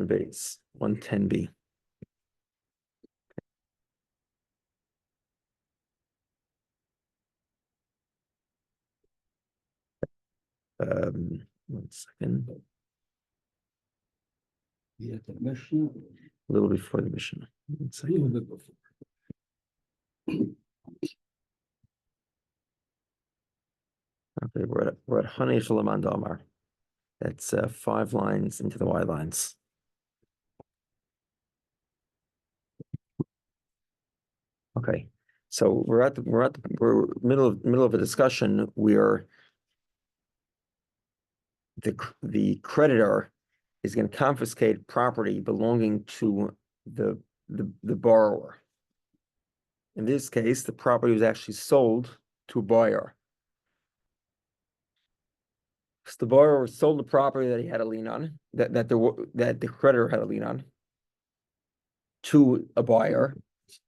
110b. 110b. One second. Yeah, the Mishnah. A little before the Mishnah. One A little second. bit before. Okay, we're at Hanei Shalaman Damar. That's 5 lines into the Y lines. Okay, so we're middle of a discussion where the creditor is going to confiscate property belonging to the borrower. In this case, the property was actually sold to a buyer. So the borrower sold the property that he had a lien on, that the creditor had a lien on, to a buyer,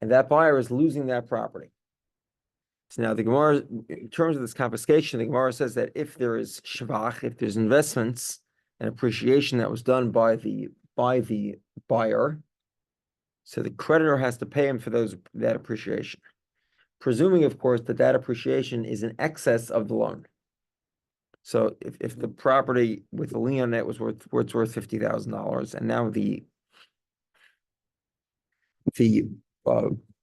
and that buyer is losing that property. So now the Gemara, in terms of this confiscation, the Gemara says that if there is shvach, if there's investments and appreciation that was done by the buyer, so the creditor has to pay him for that appreciation, presuming, of course, that appreciation is in excess of the loan. So if the property with the lien on it was worth $50,000, and now the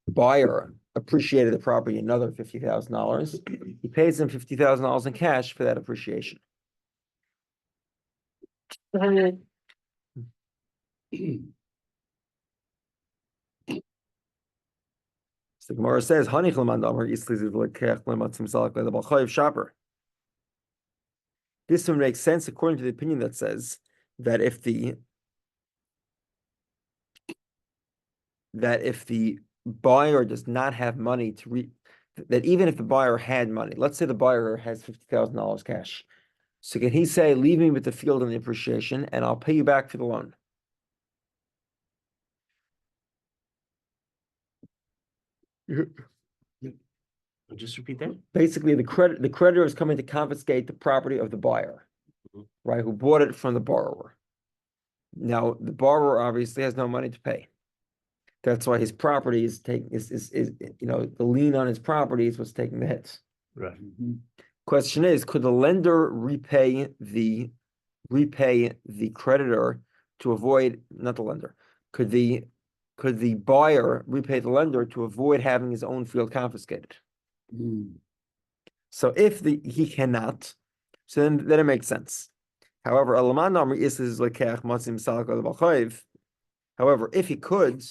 buyer appreciated the property another $50,000, he pays him $50,000 in cash for that appreciation. So the Gemara says, this one makes sense according to the opinion that says that if the buyer does not have money that even if the buyer had money, let's say the buyer has $50,000 cash, so can he say, leave me with the field and the appreciation and I'll pay you back for the loan? Just repeat that. Basically, the creditor is coming to confiscate the property of the buyer, right, who bought it from the borrower. Now, the borrower obviously has no money to pay. That's why his property is the lien on his property is what's taking the hits. Right. Question is, could the lender repay the creditor to avoid, not the lender, could the buyer repay the lender to avoid having his own field confiscated? So if he cannot, so then it makes sense. However, however, if he could,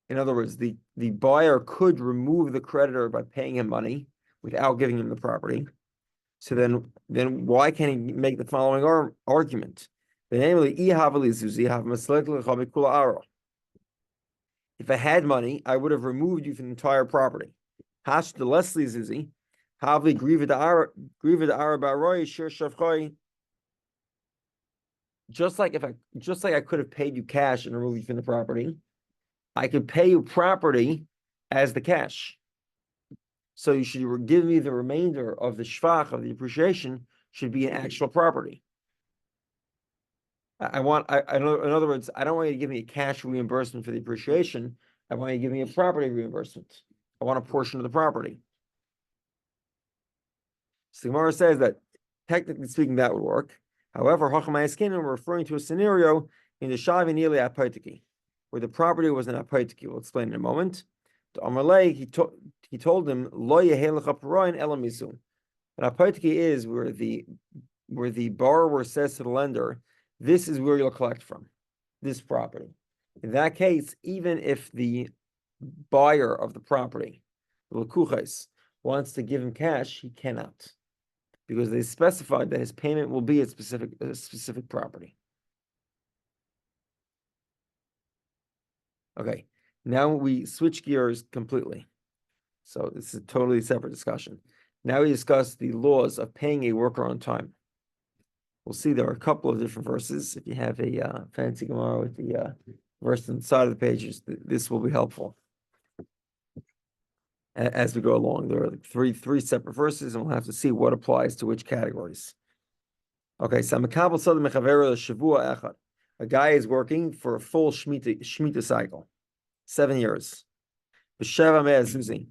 in other words, the buyer could remove the creditor by paying him money without giving him the property. So then why can't he make the following argument? Namely, if I had money, I would have removed you from the entire property. Just like I could have paid you cash and removed you from the property, I could pay you property as the cash. So you should give me the remainder of the shvach, of the appreciation, should be an actual property. In other words, I don't want you to give me a cash reimbursement for the appreciation. I want you to give me a property reimbursement. I want a portion of the property. So the Gemara says that, technically speaking, that would work. However, we're referring to a scenario in the Shavi Nili Apaitiki, where the property was an Apaitiki. We'll explain in a moment. To Amalei, he told him, Lo yehelecha paroin ela mizum. An Apaitiki is where the borrower says to the lender, this is where you'll collect from, this property. In that case, even if the buyer of the property, the Lekuches, wants to give him cash, he cannot, because they specified that his payment will be a specific property. Okay, now we switch gears completely. So this is a totally separate discussion. Now we discuss the laws of paying a worker on time. We'll see there are a couple of different verses. If you have a fancy Gemara with the verse on the side of the pages, this will be helpful. As we go along, there are like three separate verses, and we'll have to see what applies to which categories. Okay, so Makabel Sada Mechavera Shavua Echad. A guy is working for a full Shemitah cycle, 7 years. B'sheva mea zuzi,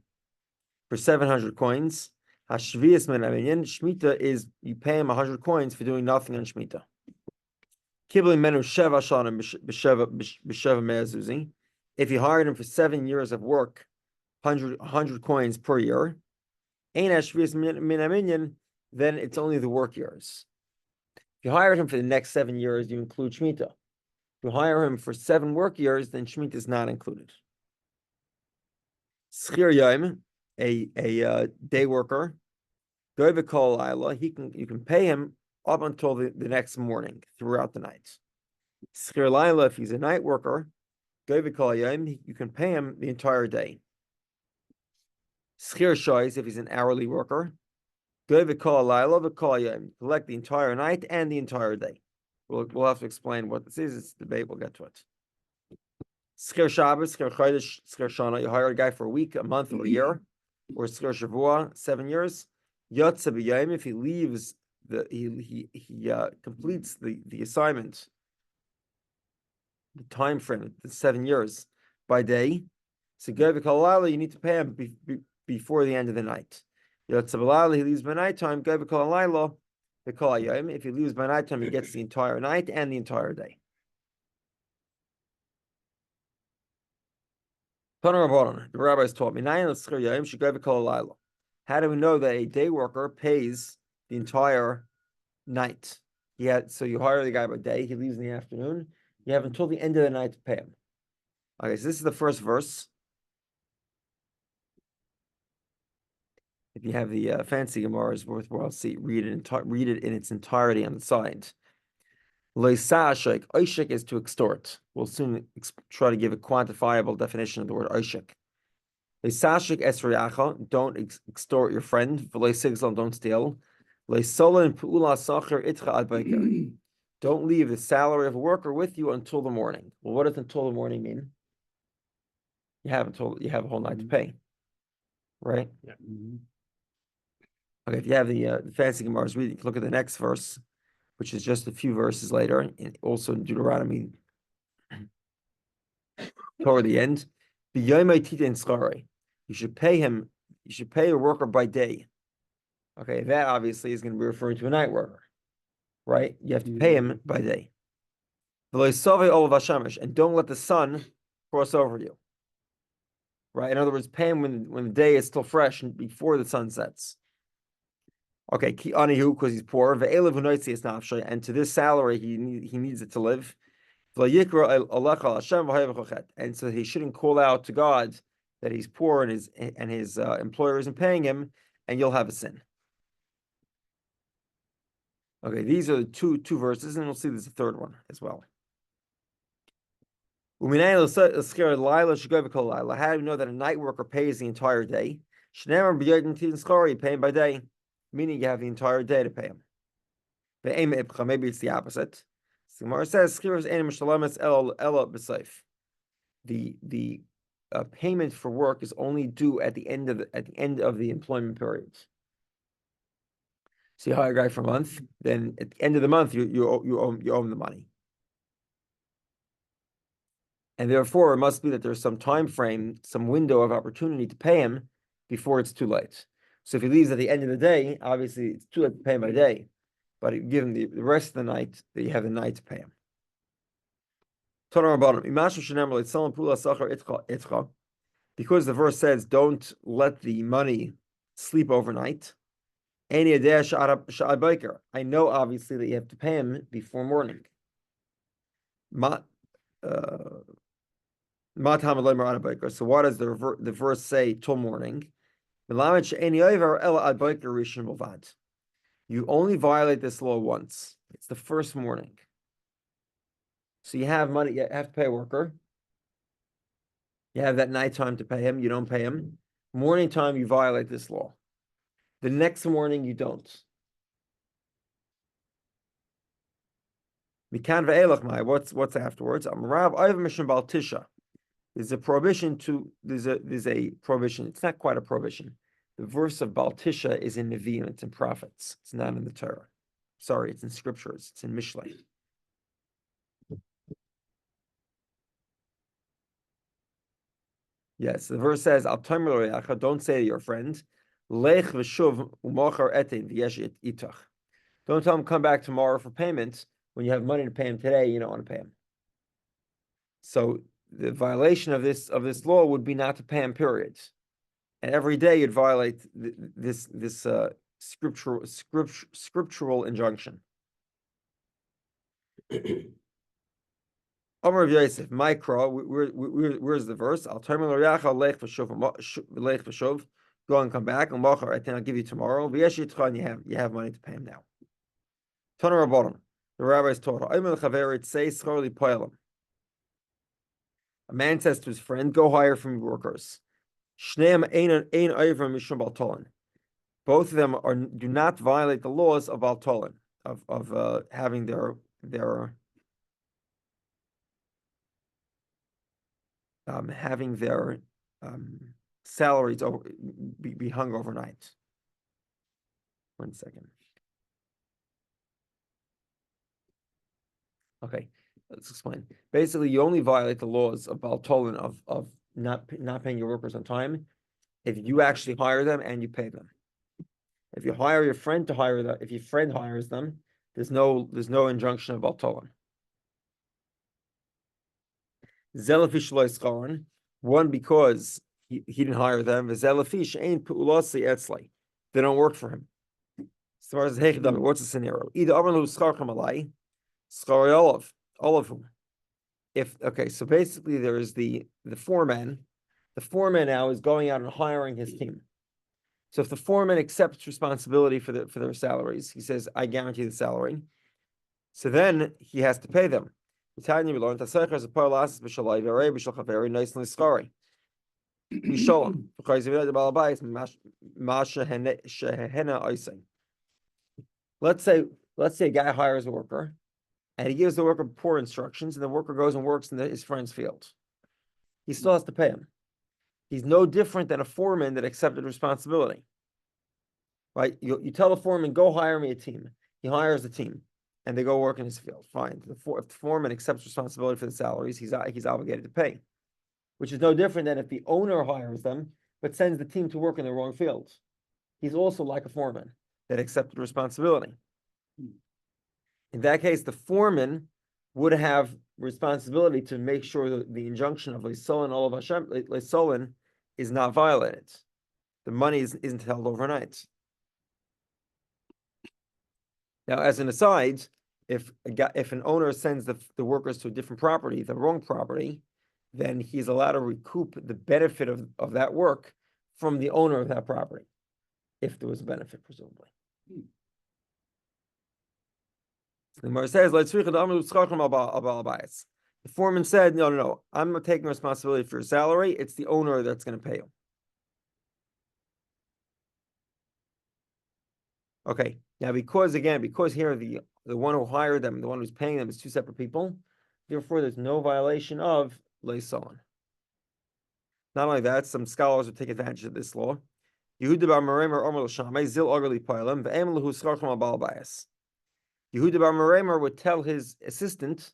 for 700 coins. Hashvias min aminyan, Shemitah is, you pay him 100 coins for doing nothing on Shemitah. Kibli menu sheva shanim b'sheva mea zuzi. If you hired him for 7 years of work, 100 coins per year, ein hashvias min aminyan, then it's only the work years. If you hired him for the next 7 years, you include Shemitah. If you hire him for 7 work years, then Shemitah is not included. Schir yom, a day worker, you can pay him up until the next morning, throughout the night. Schir laila, if he's a night worker, you can pay him the entire day. Schir shois, if he's an hourly worker, collect the entire night and the entire day. We'll have to explain what this is. It's a debate. We'll get to it. Schir Shabbos, Schir Chodesh, Schir Shana. You hire a guy for a week, a month, or a year, or Schir Shavua, 7 years. Yotze b'yom, if he leaves he completes the assignment, the time frame, the 7 years by day. So you need to pay him before the end of the night. Yotze b'layla, he leaves by nighttime. If he leaves by nighttime, he gets the entire night and the entire day. The rabbis taught me, how do we know that a day worker pays the entire night? So you hire the guy by day, he leaves in the afternoon, you have until the end of the night to pay him. Okay, so this is the first verse. If you have the fancy Gemara, is worthwhile read it in its entirety on the side. Oishik is to extort. We'll soon try to give a quantifiable definition of the word oishik. Don't extort your friend. Don't steal. Don't leave the salary of a worker with you until the morning. Well, what does until the morning mean? You have a whole night to pay, right? Yeah. Okay, if you have the fancy Gemara's reading, look at the next verse, which is just a few verses later, and also in Deuteronomy toward the end. You should pay him. You should pay a worker by day. Okay, that obviously is going to be referring to a night worker, right? You have to pay him by day. And don't let the sun cross over you. Right? In other words, pay him when the day is still fresh and before the sun sets. Okay, because he's poor. And to this salary, he needs it to live. And so he shouldn't call out to God that he's poor and his employer isn't paying him, and you'll have a sin. Okay, these are the two verses, and we'll see there's a third one as well. How do we know that a night worker pays the entire day? You pay him by day, meaning you have the entire day to pay him. Maybe it's the opposite. Gemara says the payment for work is only due at the end of the employment period. So you hire a guy for a month, then at the end of the month you owe him the money. And therefore, it must be that there's some time frame, some window of opportunity to pay him before it's too late. So if he leaves at the end of the day, obviously it's too late to pay him by day. But you give him the rest of the night, that you have the night to pay him. Because the verse says, don't let the money sleep overnight. I know obviously that you have to pay him before morning. So what does the verse say till morning? You only violate this law once. It's the first morning. So you have money, you have to pay a worker. You have that nighttime to pay him, you don't pay him. Morning time, you violate this law. The next morning, you don't. What's afterwards? There's a prohibition. There's a prohibition. It's not quite a prohibition. The verse of Baal Tisha is in Nevi'im, it's in prophets. It's not in the Torah. Sorry, it's in scriptures. It's in Mishlei. Yes, the verse says, "Al don't say to your friend, Lech v'shuv u'mochar etin v'yesh itach." Don't tell him come back tomorrow for payment when you have money to pay him today. You don't want to pay him. So the violation of this law would be not to pay him. Period. And every day you'd violate this scriptural injunction. Amar Yosef, Micro, where's the verse? I'll turn go and come back, and I'll give you tomorrow. You have money to pay him now. Toner Rabbanon, the rabbis taught a man says to his friend, go hire from your workers. Both of them do not violate the laws of Baltolin, of having their salaries be hung overnight. 1 second. Okay, let's explain. Basically, you only violate the laws of Baltolin of not paying your workers on time if you actually hire them and you pay them. If you hire your friend to hire them, if your friend hires them, there's no injunction of Baltolin. Zelafish loiskaron, one because he didn't hire them. Zelafish ain't pu'ulasi etzlai. They don't work for him. As far as Hechidam, what's the scenario? Either Abraham Scharcham alai, Schari all of whom. So basically there is the foreman. The foreman now is going out and hiring his team. So if the foreman accepts responsibility for their salaries, he says, I guarantee the salary. So then he has to pay them. We show him because let's say a guy hires a worker and he gives the worker poor instructions, and the worker goes and works in his friend's field. He still has to pay him. He's no different than a foreman that accepted responsibility. Right? You tell the foreman, go hire me a team. He hires the team, and they go work in his field. Fine. If the foreman accepts responsibility for the salaries, he's obligated to pay, which is no different than if the owner hires them but sends the team to work in the wrong field. He's also like a foreman that accepted responsibility. In that case, the foreman would have responsibility to make sure that the injunction of Leisolin all of Hashem Leisolin is not violated. The money isn't held overnight. Now, as an aside, if an owner sends the workers to a different property, the wrong property, then he's allowed to recoup the benefit of that work from the owner of that property, if there was a benefit, presumably. The Gemara says, the foreman said, no, I'm not taking responsibility for your salary. It's the owner that's going to pay you. Okay, now because here the one who hired them, the one who's paying them is two separate people, therefore there's no violation of Leisolin. Not only that, some scholars would take advantage of this law. Yehudah bar Meremer Omer l'Shamei Zil Ogerli Poilem Ve'em Lehu Scharcham Abal Bayis. Yehudah bar Meremer would tell his assistant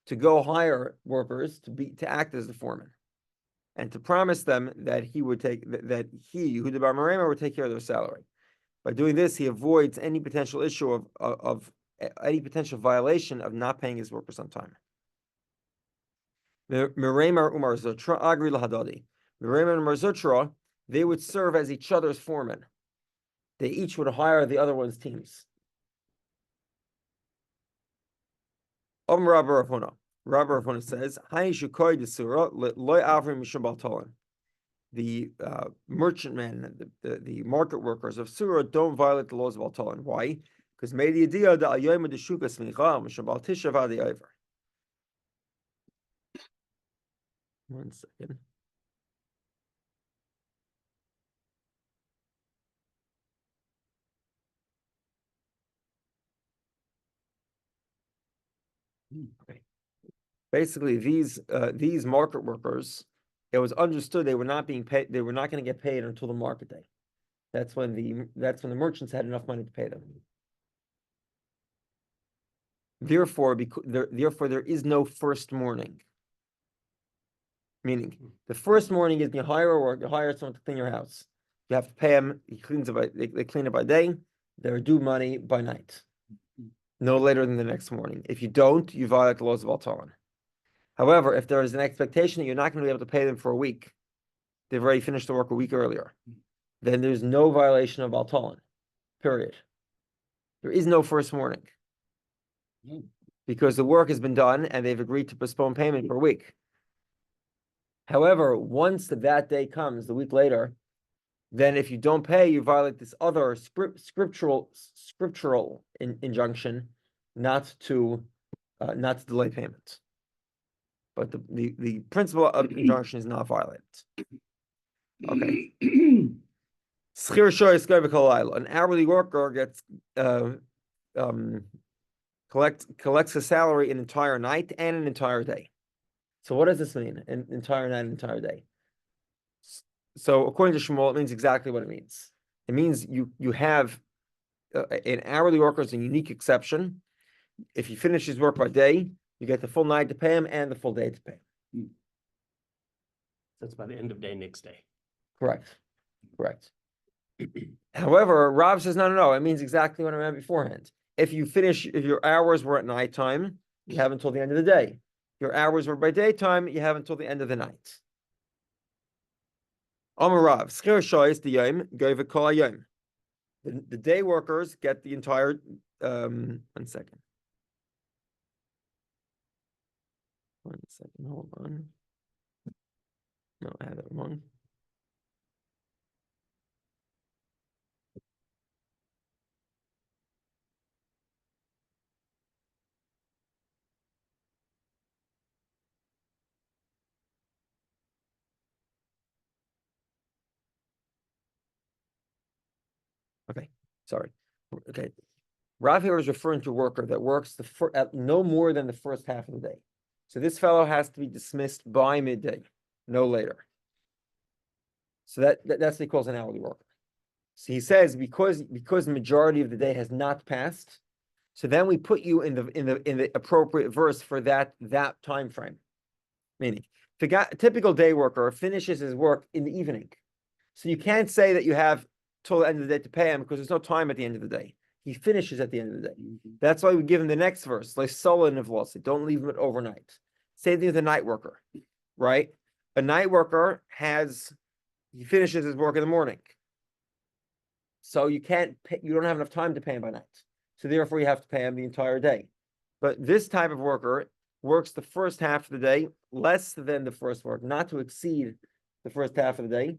to go hire workers to act as the foreman, and to promise them that Yehudah bar Meremer would take care of their salary. By doing this, he avoids any potential issue of any potential violation of not paying his workers on time. Meremer Umar Zutra Agri Lahadadi. Meremer and Umar Zutra, they would serve as each other's foremen. They each would hire the other one's teams. Rabbi Ravuna says, the merchantmen, the market workers of Surah don't violate the laws of Baltolin. Why? Because made the idea that Yom the Shuka Smicha Mishabal Tisha Vadi over. 1 second. Okay. Basically, these market workers, it was understood they were not being paid. They were not going to get paid until the market day. That's when the merchants had enough money to pay them. Therefore, there is no first morning. Meaning, the first morning is you hire someone to clean your house. You have to pay him. He cleans it they clean it by day. They're due money by night, no later than the next morning. If you don't, you violate the laws of Altalon. However, if there is an expectation that you're not going to be able to pay them for a week, they've already finished the work a week earlier, then there's no violation of Altalon, period. There is no first morning because the work has been done and they've agreed to postpone payment for a week. However, once that day comes, the week later, then if you don't pay, you violate this other scriptural injunction not to delay payment. But the principle of the injunction is not violated. Okay. An hourly worker gets collects a salary an entire night and an entire day. So what does this mean? An entire night, an entire day. So according to Shmuel, it means exactly what it means. It means you have an hourly worker is a unique exception. If he finishes work by day, you get the full night to pay him and the full day to pay him. That's by the end of day, next day. Correct. However, Rav says, no. It means exactly what I meant beforehand. If your hours were at nighttime, you have until the end of the day. Your hours were by daytime, you have until the end of the night. Amar Rav, schir shoyes the yom, gova kol yom. The day workers get the entire, 1 second. 1 second, hold on. No, I had that wrong. Okay, sorry. Okay, Rav here is referring to a worker that works at no more than the first half of the day. So this fellow has to be dismissed by midday, no later. So that's what he calls an hourly worker. So he says because the majority of the day has not passed, so then we put you in the appropriate verse for that time frame. Meaning, a typical day worker finishes his work in the evening, so you can't say that you have till the end of the day to pay him because there's no time at the end of the day. He finishes at the end of the day. That's why we give him the next verse, like Solon of loss. Don't leave him at overnight. Same thing with a night worker, right? A night worker he finishes his work in the morning. So you don't have enough time to pay him by night. So therefore you have to pay him the entire day. But this type of worker works the first half of the day, less than the first work, not to exceed the first half of the day,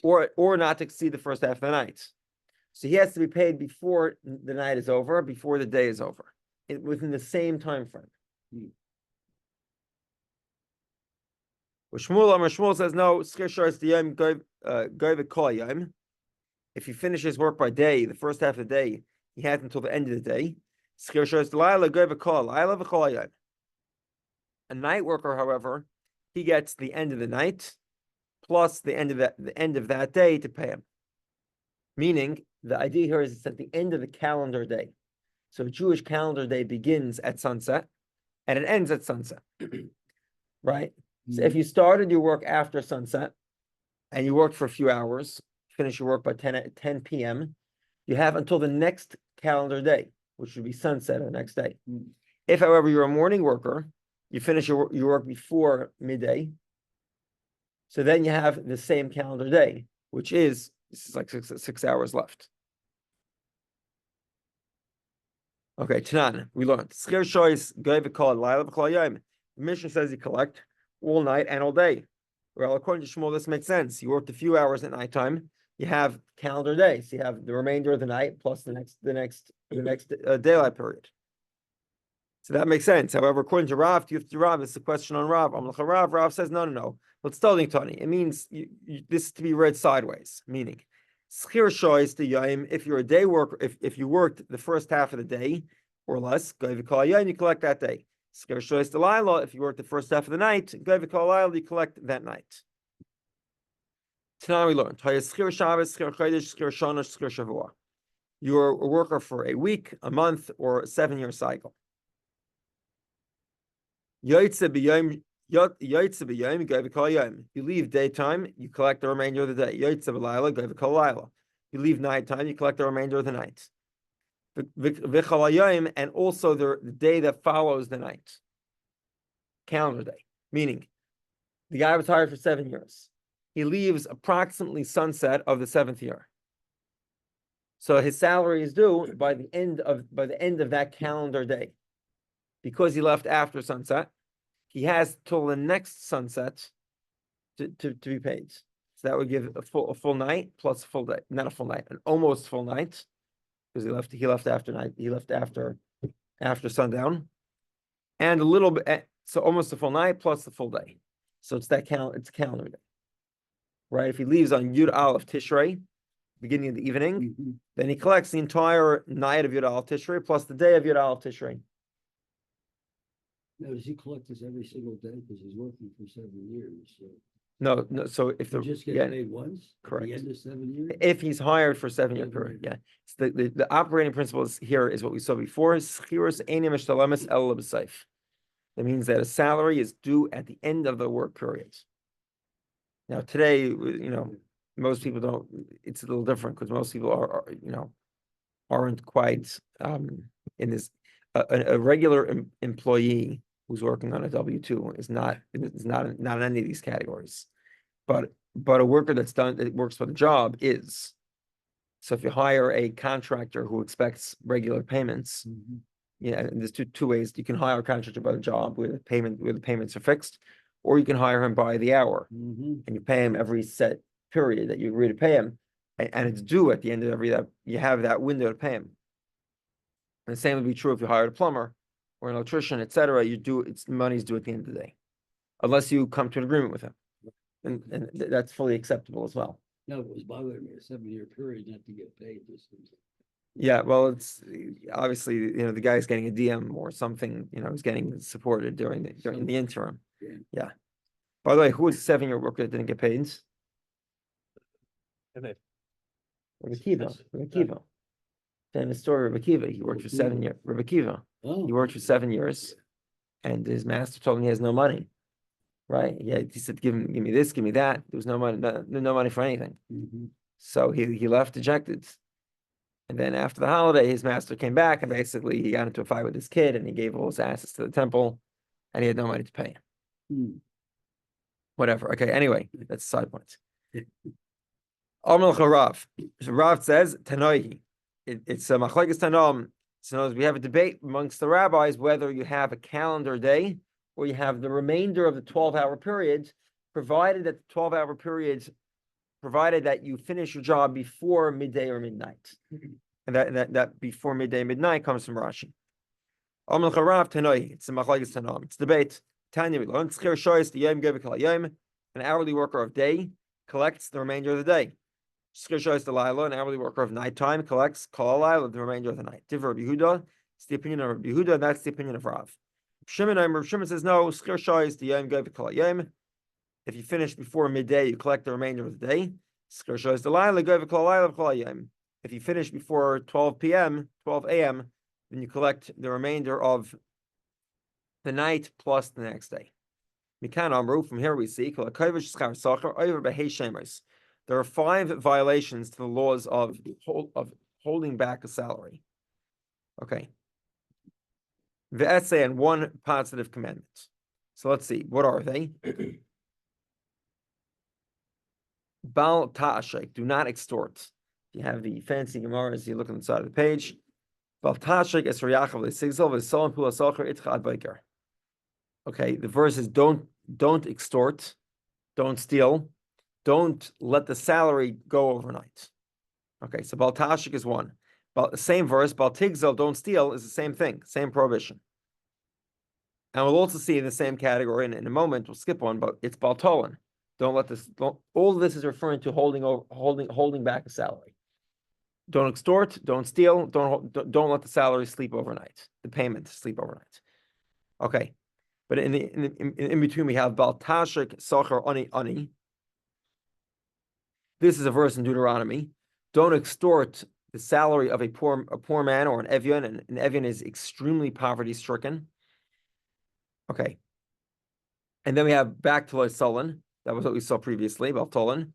or not to exceed the first half of the night. So he has to be paid before the night is over, before the day is over, within the same time frame. Shmuel says no. If he finishes work by day, the first half of the day, he has until the end of the day. A night worker, however, he gets the end of the night plus the end of that day to pay him. Meaning, the idea here is it's at the end of the calendar day. So a Jewish calendar day begins at sunset and it ends at sunset. Right? So if you started your work after sunset and you worked for a few hours, finish your work by 10 p.m., you have until the next calendar day, which would be sunset the next day. If, however, you're a morning worker, you finish your work before midday, so then you have the same calendar day, which is like six hours left. Okay, Tanan, we learned. The Mishnah says you collect all night and all day. Well, according to Shmuel, this makes sense. You worked a few hours at nighttime. You have calendar day, so you have the remainder of the night plus the next daylight period. So that makes sense. However, according to Rav, it's a question on Rav. Rav says no. Let's study Tani. It means this is to be read sideways. Meaning, if you're a day worker, if you worked the first half of the day or less, you collect that day. If you work the first half of the night, you collect that night. Tonight we learned you're a worker for a week, a month, or a 7-year cycle. Yaitse b'yom, go v'kol yom. You leave daytime, you collect the remainder of the day. Yaitse b'layla, go v'kol layla. You leave nighttime, you collect the remainder of the night. V'chol yom, and also the day that follows the night. Calendar day. Meaning, the guy was hired for 7 years. He leaves approximately sunset of the 7th year. So his salary is due by the end of that calendar day. Because he left after sunset, he has till the next sunset to be paid. So that would give a full night plus a full day, not a full night, an almost full night, because he left after night, he left after sundown, and a little bit, so almost a full night plus the full day. So it's a calendar day, right? If he leaves on Yud Aleph Tishrei, beginning of the evening, then he collects the entire night of Yud Aleph Tishrei plus the day of Yud Aleph Tishrei. Now, does he collect this every single day? Because he's working for 7 years, so. No. So if He just gets paid once? correct. At the end of 7 years? If he's hired for a 7-year period, yeah. So the operating principles here is what we saw before. That means that a salary is due at the end of the work period. Now today, most people don't. It's a little different because most people aren't quite in this. A regular employee who's working on a W-2 is not in any of these categories, but a worker that works for the job is. So if you hire a contractor who expects regular payments, and there's two ways. You can hire a contractor by the job where the payments are fixed, or you can hire him by the hour, and you pay him every set period that you agree to pay him, and it's due at the end of you have that window to pay him. And the same would be true if you hired a plumber or an electrician, etc. Money's due at the end of the day, unless you come to an agreement with him, and that's fully acceptable as well. No, it was bothering me, a 7-year period not to get paid this. Yeah, well, it's obviously the guy's getting a DM or something. He's getting supported during the interim. Yeah. By the way, who was a 7-year worker that didn't get paid? Rabbi Kiva. Famous story, Rabbi Kiva. He worked for 7 years. Rabbi Kiva. He worked for 7 years, and his master told him he has no money. Right? Yeah, he said, "Give me this, give me that." There was no money, no money for anything. So he left dejected. And then after the holiday, his master came back, and basically he got into a fight with his kid, and he gave all his assets to the temple, and he had no money to pay him. Whatever. Okay. Anyway, that's a side point. Rav. So Rav says Tanoihi. It's a machlekes Tanom. So we have a debate amongst the rabbis whether you have a calendar day or you have the remainder of the 12-hour period, provided that the 12-hour periods, provided that you finish your job before midday or midnight. And that before midday, midnight comes from Rashi. It's a machlekes Tanom. It's debate. Tanya, an hourly worker of day collects the remainder of the day. An hourly worker of nighttime collects the remainder of the night. Div Rabbi Yehudah, it's the opinion of Rabbi Yehudah, that's the opinion of Rav. Shimon says no. If you finish before midday, you collect the remainder of the day. If you finish before 12 a.m., then you collect the remainder of the night plus the next day. From here we see there are 5 violations to the laws of holding back a salary. Okay. The essay and 1 positive commandment. So let's see, what are they? Bal ta'ashek, do not extort. You have the fancy Gemaras, you look on the side of the page. Bal ta'ashek es riyachav le'sigzal v'solam pula socher itcha ad baiker. Okay, the verse is don't extort, don't steal, don't let the salary go overnight. Okay, so bal ta'ashek is 1. But the same verse, bal tigzal, don't steal, is the same thing, same prohibition. And we'll also see in the same category in a moment. We'll skip one, but it's bal tolan. All of this is referring to holding back a salary. Don't extort, don't steal, don't let the salary sleep overnight. The payment sleep overnight. Okay, but in between we have bal tashik socher ani. This is a verse in Deuteronomy. Don't extort the salary of a poor man or an Evian, and an Evian is extremely poverty stricken. Okay. And then we have back to Loisolin. That was what we saw previously, Baltolin.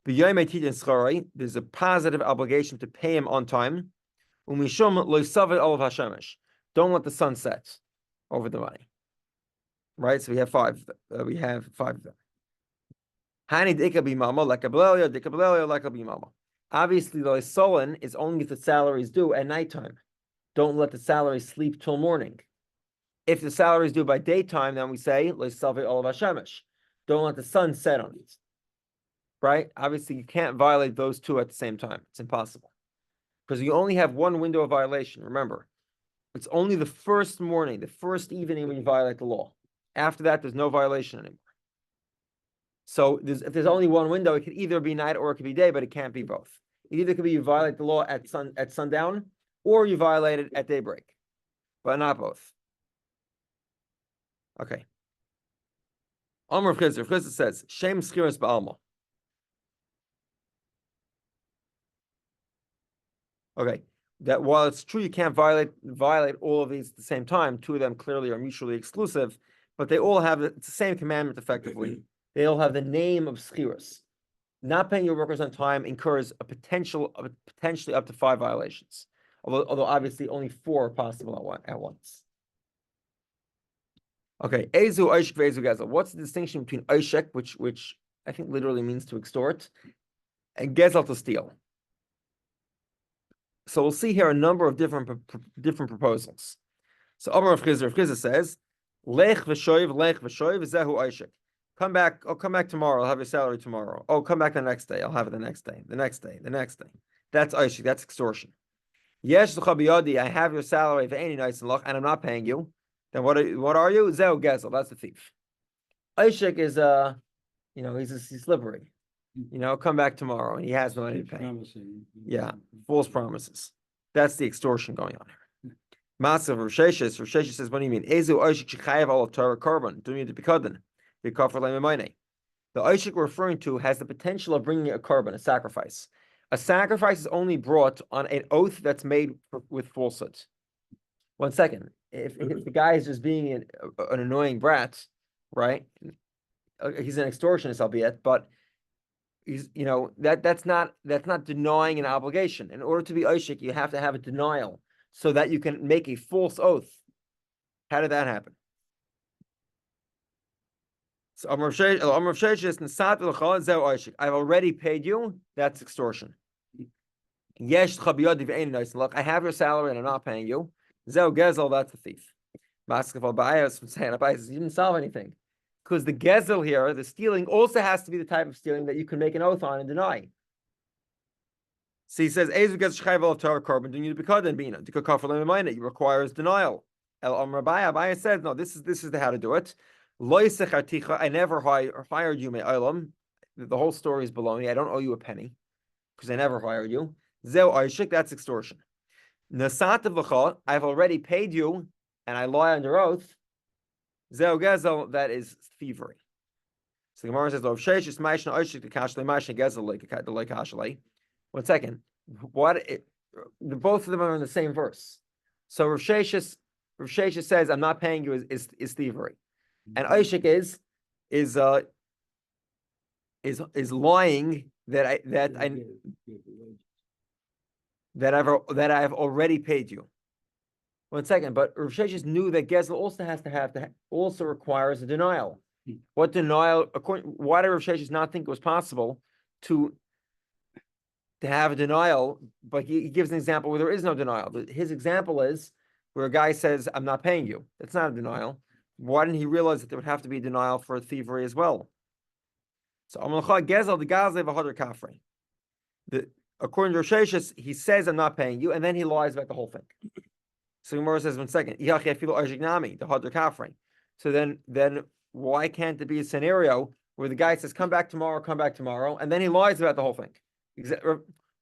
There's a positive obligation to pay him on time. Don't let the sun set over the money. Right? So we have five. We have five of them. Obviously, the Loisolin is only if the salary is due at nighttime. Don't let the salary sleep till morning. If the salary is due by daytime, then we say don't let the sun set on it. Right? Obviously, you can't violate those two at the same time. It's impossible. Because you only have one window of violation. Remember, it's only the first morning, the first evening when you violate the law. After that, there's no violation anymore. So if there's only one window, it could either be night or it could be day, but it can't be both. It either could be you violate the law at sundown, or you violate it at daybreak, but not both. Okay. Amr Chizr says, Shem Schiras Ba'alma. Okay, that while it's true you can't violate all of these at the same time, two of them clearly are mutually exclusive, but they all have it's the same commandment effectively. They all have the name of schiras. Not paying your workers on time incurs potentially up to 5 violations, although obviously only 4 are possible at once. Okay, Ezu Oishek ve'ezu Gezel. What's the distinction between Oishek, which I think literally means to extort, and Gezel to steal? So we'll see here a number of different proposals. So Amar Rav Chizr says, Lech v'shoiv zehu Oishek. Come back tomorrow, I'll have your salary tomorrow. Oh, come back the next day, I'll have it the next day. That's Oishek, that's extortion. Yesh l'cha biyadi, I have your salary ve'eni nice and I'm not paying you. Then what are you? Zehu Gezel, that's the thief. Oishek is he's slippery. Come back tomorrow, and he has no money to pay. Yeah, false promises. That's the extortion going on here. Massive Rav Sheshes says, what do you mean? Ezu Oishek shechayev al Torah korban. Do you need to be kadden? Be kafar le'memayne. The Oishek we're referring to has the potential of bringing a korban, a sacrifice. A sacrifice is only brought on an oath that's made with falsehood. 1 second. If the guy is just being an annoying brat, right? He's an extortionist, albeit, but he's that's not denying an obligation. In order to be oishik, you have to have a denial so that you can make a false oath. How did that happen? So I've already paid you. That's extortion. Yesh I have your salary and I'm not paying you. Zeu gezel, that's the thief. Maskefal bias from saying you didn't solve anything. Because the gezel here, the stealing, also has to be the type of stealing that you can make an oath on and deny. So he says, Ezu gezel shchayv of Torah korban, do you become then bina? It requires denial. El Abaya said, no, this is how to do it. I never hired you, me'olam. The whole story is baloney. I don't owe you a penny because I never hired you. Zeu oishik, that's extortion. Nasat v'cha, I've already paid you, and I lie under oath. Zeu gezel, that is thievery. So the Gemara says, "Lo sheish ma'ishna oishik the kashlei ma'ishna gezel the like kashlei." 1 second. Both of them are in the same verse. So Rav Sheshes says, "I'm not paying you" is thievery, and oishik is lying that I've already paid you. 1 second, but Rav Sheshes knew that Gezel also requires a denial. What denial? Why did Rav Sheshes not think it was possible to have a denial? But he gives an example where there is no denial. His example is where a guy says, "I'm not paying you." That's not a denial. Why didn't he realize that there would have to be a denial for thievery as well? So Gezel the Gazel v'Hadar Kafrei. According to Rav Sheshes, he says, "I'm not paying you," and then he lies about the whole thing. So Gemara says, 1 second. So then why can't there be a scenario where the guy says, come back tomorrow, and then he lies about the whole thing?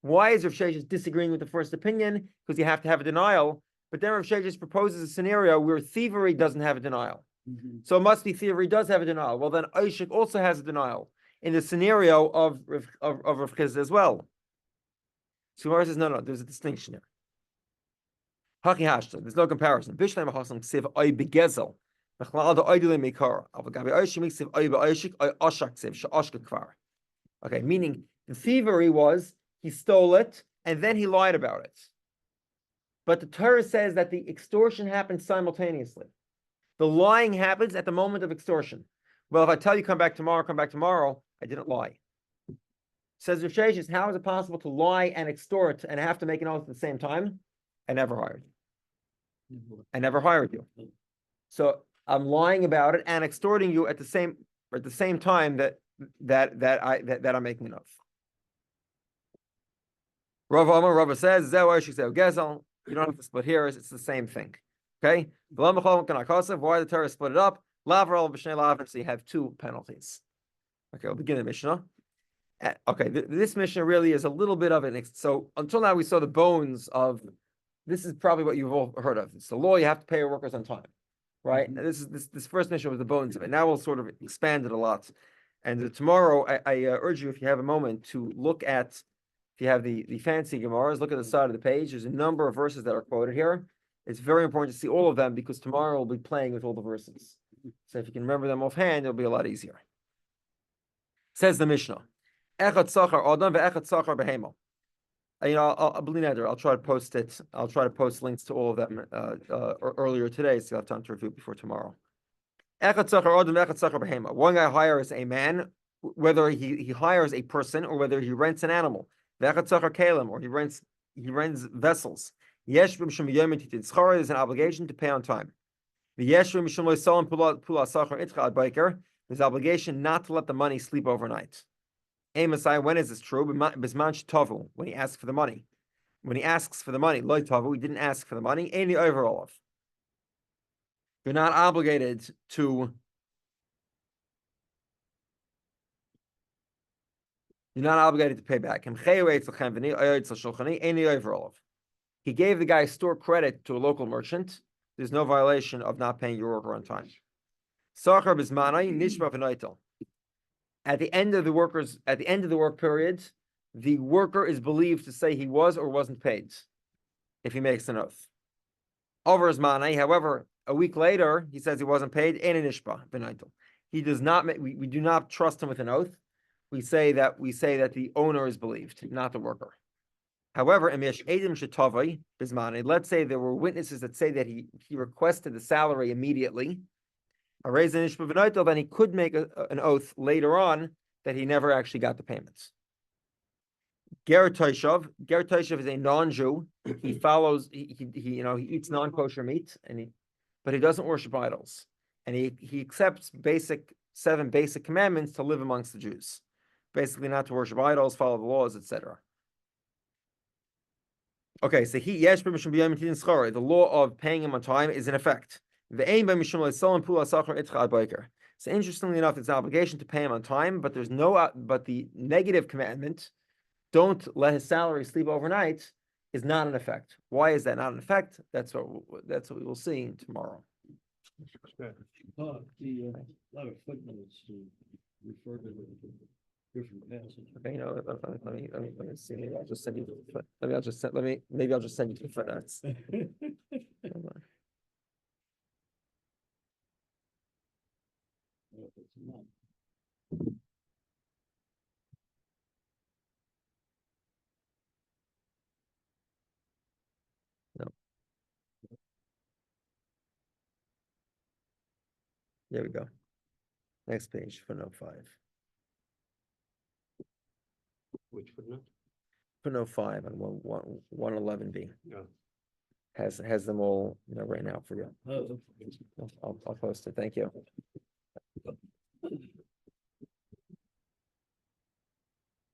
Why is Rav Sheshes disagreeing with the first opinion? Because you have to have a denial. But then Rav Sheshes proposes a scenario where thievery doesn't have a denial. Mm-hmm. So it must be thievery does have a denial. Well, then Oishik also has a denial in the scenario of Rav Chizd as well. So Gemara says, no, there's a distinction here. There's no comparison. Okay, meaning the thievery was he stole it and then he lied about it. But the Torah says that the extortion happens simultaneously. The lying happens at the moment of extortion. Well, if I tell you come back tomorrow, I didn't lie. Says Rav Sheshes, how is it possible to lie and extort and have to make an oath at the same time? I never hired you. I never hired you. So I'm lying about it and extorting you at the same time that I'm making an oath. Rava says, you don't have to split here, it's the same thing. Okay? Why the Torah split it up? So you have two penalties. Okay, we'll begin the Mishnah. Okay, this Mishnah really is a little bit of it. So until now we saw the bones of, this is probably what you've all heard of. It's the law, you have to pay your workers on time. Right? And this first Mishnah was the bones of it. Now we'll sort of expand it a lot. And tomorrow I urge you, if you have a moment, to look at, if you have the fancy Gemaras, look at the side of the page. There's a number of verses that are quoted here. It's very important to see all of them because tomorrow we'll be playing with all the verses. So if you can remember them offhand, it'll be a lot easier. Says the Mishnah, Echad Sachar Adam ve'Echad Sachar Behemo. I'll try to post it. I'll try to post links to all of them earlier today, so you'll have time to review before tomorrow. Echad Sachar Adam ve'Echad Sachar Behemo. One guy hires a man, whether he hires a person or whether he rents an animal. Ve'Echad Sachar Kalim, or he rents vessels. Yesh b'mishum yomi titin schar, there's an obligation to pay on time. V'yesh b'mishum lo yisalam pula sachar itcha ad biker, there's obligation not to let the money sleep overnight. Amasai, when is this true? Bisman shtavu, when he asks for the money. When he asks for the money, lo tavu, he didn't ask for the money. Any overall of. You're not obligated to. You're not obligated to pay back. Any overall of. He gave the guy store credit to a local merchant. There's no violation of not paying your worker on time. Sachar bismanai nishma v'noitel. At the end of the work period, the worker is believed to say he was or wasn't paid if he makes an oath. Over his manai, however, a week later he says he wasn't paid. He does not. We do not trust him with an oath. We say that the owner is believed, not the worker. However, let's say there were witnesses that say that he requested the salary immediately. Then he could make an oath later on that he never actually got the payments. Ger Toshav is a non-Jew. He follows, he eats non-kosher meat, but he doesn't worship idols, and he accepts 7 basic commandments to live amongst the Jews. Basically, not to worship idols, follow the laws, etc. Okay, so the law of paying him on time is in effect. So interestingly enough, it's an obligation to pay him on time, but but the negative commandment, don't let his salary sleep overnight, is not in effect. Why is that not in effect? That's what we will see tomorrow. A lot of footnotes to refer to the different passages. Okay, let me see. Maybe I'll just send you the footnotes. No. There we go. Next page, footnote 5. Which footnote? Footnote 5 on 111b. Yeah. Has them all right now for you. Oh, I'll post it. Thank you.